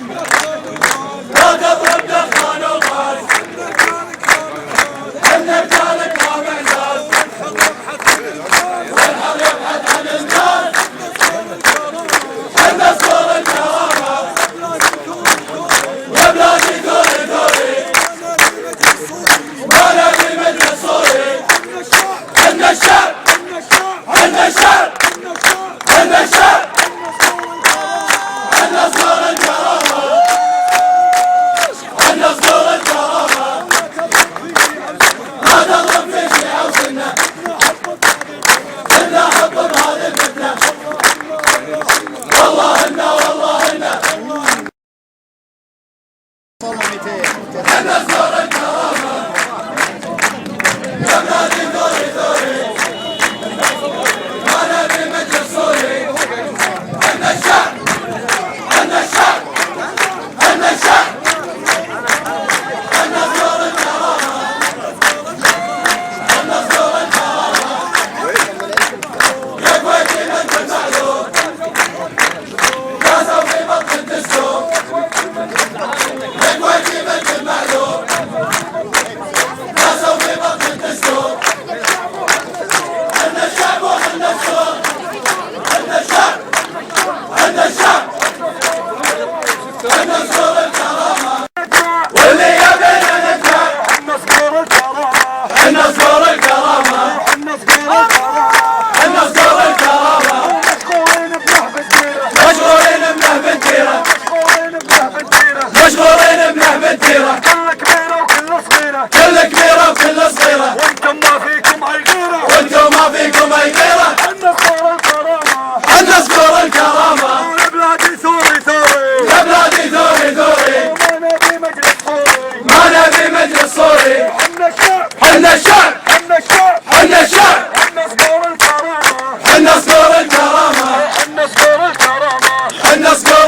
لا تضرب دخان وغاز عندك جالك ما معزاز والحر يبحث عن الناس عند صور الكرامة يا بلادي دوري دوري ما نبي مثل صوري عند الشعب عند الشعب عند الشعب عند صور الكرامة عند صور الكرامة لا تضرب في شيعة وسنة إلا حط بهذه الفتنة والله إنا والله إنا عند صور الكرامة يا بلادي دوري دوري ما نبي مثل صوري عند الشعب عند الشعب عند الشعب عند صور الكرامة عند صور الكرامة يا كويتي بنت المعلوم يا سوي بطن الدستور يا كويتي بنت المعلوم يا سوي بطن الدستور عند الشعب وعند الصور عند الشعب عند الشعب عند صور الكرامة واللي يبينا نكفى عند صور الكرامة عند صور الكرامة عند صور الكرامة مشغولين بنه بالديرة مشغولين بنه بالديرة كل كبيرة وكل صغيرة وانتم ما فيكم اي غيرة وانتم ما فيكم اي غيرة عند صور الكرامة يا بلادي ثوري ثوري يا بلادي ثوري ثوري ما نبي مجلس صوري عند الشعب عند الشعب عند الشعب عند صور الكرامة عند صور الكرامة عند صور الكرامة عند صور